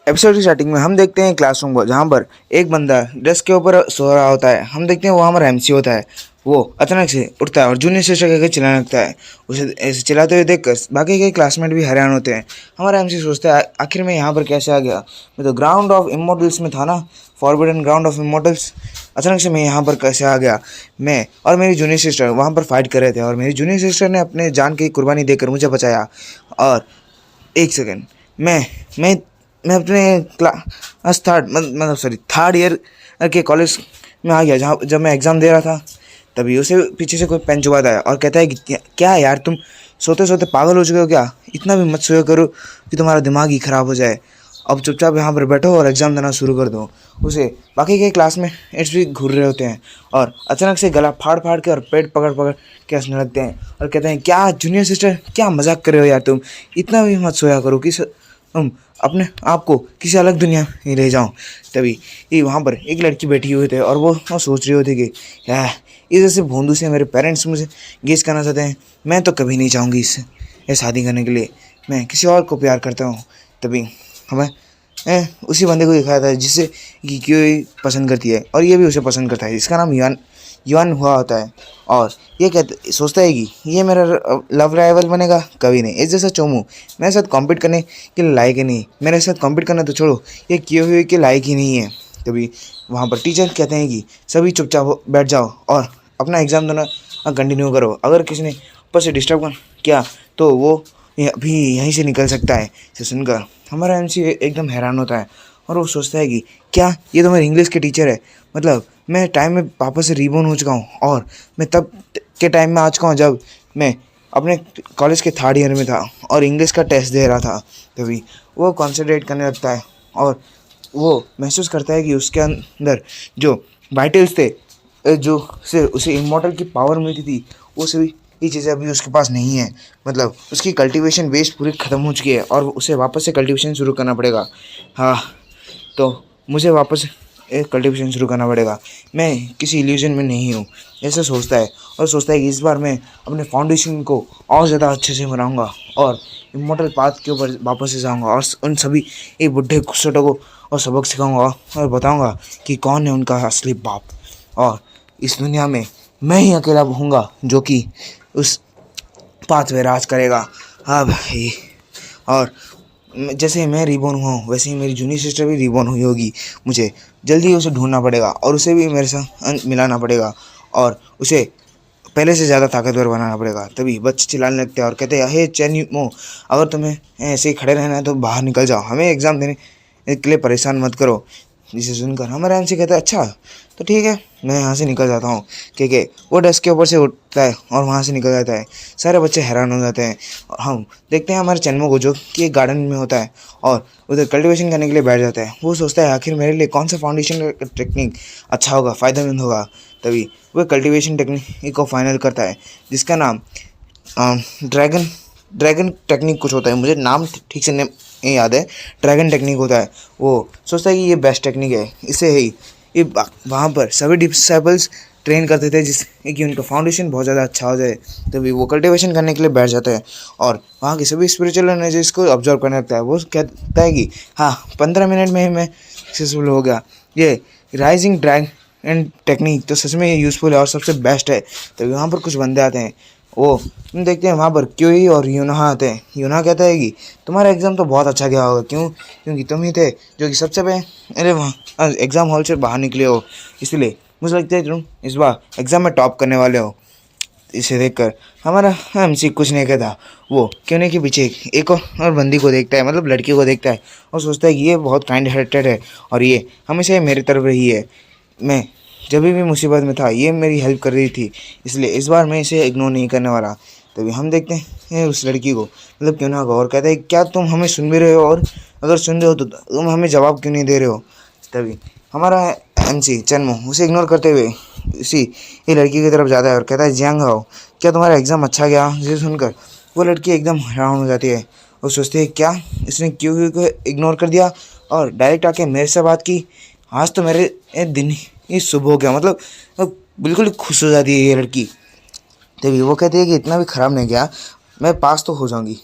Episode की starting में हम देखते हैं क्लासरूम को, जहाँ पर एक बंदा डेस्क के ऊपर सो रहा होता है। हम देखते हैं वो हमारा एमसी होता है। वो अचानक से उठता है और जूनियर सिस्टर कहकर चिल्लाने लगता है। उसे ऐसे चिल्लाते हुए देखकर बाकी के क्लासमेट भी हैरान होते हैं। हमारा एमसी सोचता है आखिर में यहाँ पर कैसे आ गया। मैं तो ग्राउंड ऑफ इमोर्टल्स में था ना, फॉरबिडन ग्राउंड ऑफ इमोर्टल्स। अचानक से मैं यहाँ पर कैसे आ गया। मैं और मेरी जूनियर सिस्टर वहाँ पर फाइट कर रहे थे और मेरी जूनियर सिस्टर ने अपने जान की कुर्बानी देकर मुझे बचाया। और एक सेकेंड, मैं मैं अपने क्लास थर्ड ईयर के कॉलेज में आ गया, जहाँ जब मैं एग्ज़ाम दे रहा था। तभी उसे पीछे से कोई पेन चुबाता है और कहता है कि क्या यार, तुम सोते सोते पागल हो चुके हो क्या? इतना भी मत सोया करो कि तुम्हारा दिमाग ही ख़राब हो जाए। अब चुपचाप यहाँ पर बैठो और एग्ज़ाम देना शुरू कर दो। उसे बाकी के क्लास में एड्स भी घूर रहे होते हैं और अचानक से गला फाड़ फाड़ के और पेट पकड़ पकड़ के हंसने लगते हैं और कहते हैं, क्या जूनियर सिस्टर, क्या मजाक कर रहे हो यार तुम? इतना भी मत सोया करो कि तुम अपने आप को किसी अलग दुनिया में ले जाओ। तभी ये वहाँ पर एक लड़की बैठी हुई थे और वो सोच रही होती कि यार, इस जैसे भोंदू से मेरे पेरेंट्स मुझे गेस करना चाहते हैं। मैं तो कभी नहीं चाहूँगी इससे ये शादी करने के लिए। मैं किसी और को प्यार करता हूँ। तभी हमें उसी बंदे को दिखाया था जिसे कि क्यों पसंद करती है और ये भी उसे पसंद करता है, जिसका नाम युआन युआन हुआ होता है। और ये सोचता है कि ये मेरा लव राइवल बनेगा, कभी नहीं। इस जैसा चोमू मेरे साथ कॉम्पीट करने के लायक ही नहीं। मेरे साथ कॉम्पीट करना तो छोड़ो, ये किए हुए के लायक ही नहीं है। तभी वहाँ पर टीचर कहते हैं कि सभी चुपचाप बैठ जाओ और अपना एग्ज़ाम देना कंटिन्यू करो। अगर किसी ने ऊपर से डिस्टर्ब किया तो वो अभी यहीं से निकल सकता है। इसे सुनकर हमारा एमसी एकदम हैरान होता है और वो सोचता है कि क्या ये तो मेरे इंग्लिश के टीचर है। मतलब मैं टाइम में वापस से रीबोर्न हो चुका हूँ और मैं तब के टाइम में आ चुका हूँ जब मैं अपने कॉलेज के थर्ड ईयर में था और इंग्लिश का टेस्ट दे रहा था। तभी वो कॉन्सेंट्रेट करने लगता है और वो महसूस करता है कि उसके अंदर जो वाइटल्स थे, जो से उसे इमॉर्टल की पावर मिलती थी, वो सभी ये चीज़ें अभी उसके पास नहीं है। मतलब उसकी कल्टीवेशन बेस पूरी ख़त्म हो चुकी है और उसे वापस से कल्टीवेशन शुरू करना पड़ेगा। हाँ, तो मुझे वापस एक कल्टीवेशन शुरू करना पड़ेगा। मैं किसी इल्यूजन में नहीं हूँ, ऐसा सोचता है। और सोचता है कि इस बार मैं अपने फाउंडेशन को और ज़्यादा अच्छे से बनाऊँगा और इमॉर्टल पाथ के ऊपर वापस से जाऊँगा और उन सभी एक बुढ़े घुसटों को और सबक सिखाऊँगा और बताऊँगा कि कौन है उनका असली बाप। और इस दुनिया में मैं ही अकेला होऊंगा जो कि उस पाथ पे राज करेगा। हाँ भाई, और जैसे मैं रिबॉर्न हुआ हूँ वैसे ही मेरी जूनियर सिस्टर भी रिबॉर्न हुई होगी। मुझे जल्दी ही उसे ढूंढना पड़ेगा और उसे भी मेरे साथ मिलाना पड़ेगा और उसे पहले से ज़्यादा ताकतवर बनाना पड़ेगा। तभी बच्चे चिल्लाने लगते हैं और कहते हैं, हे चैन मो, अगर तुम्हें ऐसे ही खड़े रहना है तो बाहर निकल जाओ, हमें एग्ज़ाम देने के लिए परेशान मत करो। जिसे सुनकर हमारा एमसी कहता है, अच्छा तो ठीक है, मैं यहाँ से निकल जाता हूँ। क्योंकि वो डेस्क के ऊपर से उठता है और वहाँ से निकल जाता है। सारे बच्चे हैरान हो जाते हैं और हम देखते हैं हमारे चन्मो को, जो कि एक गार्डन में होता है और उधर कल्टीवेशन करने के लिए बैठ जाता है। वो सोचता है आखिर मेरे लिए कौन सा फाउंडेशन टेक्निक अच्छा होगा, फ़ायदेमंद होगा। तभी वह कल्टीवेशन टेक्निक को फाइनल करता है, जिसका नाम ड्रैगन ड्रैगन टेक्निक कुछ होता है। मुझे नाम ठीक से नहीं याद है। ड्रैगन टेक्निक होता है। वो सोचता है कि ये बेस्ट टेक्निक है, इसे ही ये वहाँ पर सभी डिसाइबल्स ट्रेन करते थे जिससे कि उनका फाउंडेशन बहुत ज़्यादा अच्छा हो जाए। तभी वो कल्टीवेशन करने के लिए बैठ जाता है और वहाँ की सभी स्पिरिचुअल एनर्जीज को ऑब्जर्व करने लगता है। वो कहता है कि हाँ, 15 मिनट में ही मैं सक्सेसफुल हो गया। ये राइजिंग ड्रैगन टेक्निक तो सच में ये यूज़फुल है और सबसे बेस्ट है। तभी वहाँ पर कुछ बंदे आते हैं। वो हम देखते हैं वहाँ पर क्योई और यूना आते हैं। यूना कहता है कि तुम्हारा एग्ज़ाम तो बहुत अच्छा गया होगा, क्यों? क्योंकि तुम ही थे जो कि सबसे पहले वहाँ एग्ज़ाम हॉल से बाहर निकले हो, इसलिए मुझे लगता है तुम इस बार एग्ज़ाम में टॉप करने वाले हो। इसे देखकर हमारा एमसी कुछ नहीं कहता। वो क्यों के पीछे एक और बंदी को देखता है, मतलब लड़की को देखता है और सोचता है कि ये बहुत काइंड हार्टेड है और ये हमेशा मेरी तरफ रही है। मैं जब भी मुसीबत में था ये मेरी हेल्प कर रही थी, इसलिए इस बार मैं इसे इग्नोर नहीं करने वाला। तभी हम देखते हैं उस लड़की को, मतलब क्यों ना, और कहता है, क्या तुम हमें सुन भी रहे हो? और अगर सुन रहे हो तो तुम हमें जवाब क्यों नहीं दे रहे हो? तभी हमारा एमसी चन्मो उसे इग्नोर करते हुए इसी ये लड़की की तरफ जाता है और कहता है, जियांग हाओ, क्या तुम्हारा एग्ज़ाम अच्छा गया? जिसे सुनकर वो लड़की एकदम हैरान हो जाती है और सोचती है, क्या इसने क्यों को इग्नोर कर दिया और डायरेक्ट आके मेरे से बात की। आज तो मेरे दिन ही शुभ हो गया। मतलब बिल्कुल खुश हो जाती है ये लड़की। तभी वो कहती है कि इतना भी ख़राब नहीं गया, मैं पास तो हो जाऊंगी।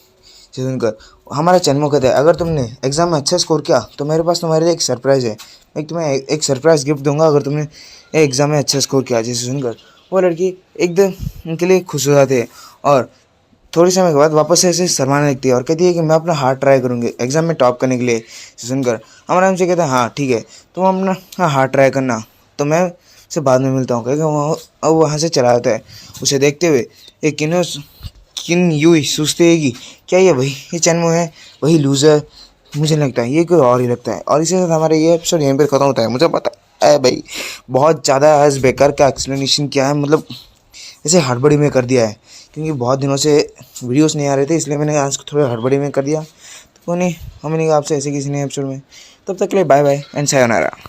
सुनकर हमारा चैनमो कहता है अगर तुमने एग्ज़ाम में अच्छा स्कोर किया तो मेरे पास तुम्हारे लिए एक सरप्राइज़ है। मैं तुम्हें एक सरप्राइज़ गिफ्ट दूंगा अगर तुमने एग्ज़ाम में अच्छा स्कोर किया। जैसे सुनकर वो लड़की एकदम उनके लिए खुश हो जाती है और थोड़ी समय के बाद वापस से ऐसे शर्माने लगती है और कहती है कि मैं अपना हार्ड ट्राई करूँगी एग्ज़ाम में टॉप करने के लिए। सुनकर हमारा हमसे कहता है हाँ ठीक है तुम अपना हार्ड ट्राई करना, तो मैं से बाद में मिलता हूँ। कहेगा वो वहाँ से चला जाता है। उसे देखते हुए एक किन यूं सोचते है कि क्या ये चैनमो है, वही लूज़र। मुझे नहीं लगता है ये कोई और ही लगता है। और इसी के साथ हमारा ये एपिसोड यहीं पर ख़त्म होता है। मुझे पता है भाई बहुत ज़्यादा आज बेकार का एक्सप्लेनेशन किया है, मतलब ऐसे हड़बड़ी में कर दिया है क्योंकि बहुत दिनों से वीडियोस नहीं आ रहे थे, इसलिए मैंने आज थोड़ा हड़बड़ी में कर दिया। तो नहीं, हम मिलेंगे आपसे ऐसे किसी नए एपिसोड में। तब तक के लिए बाय बाय एंड सायोनारा।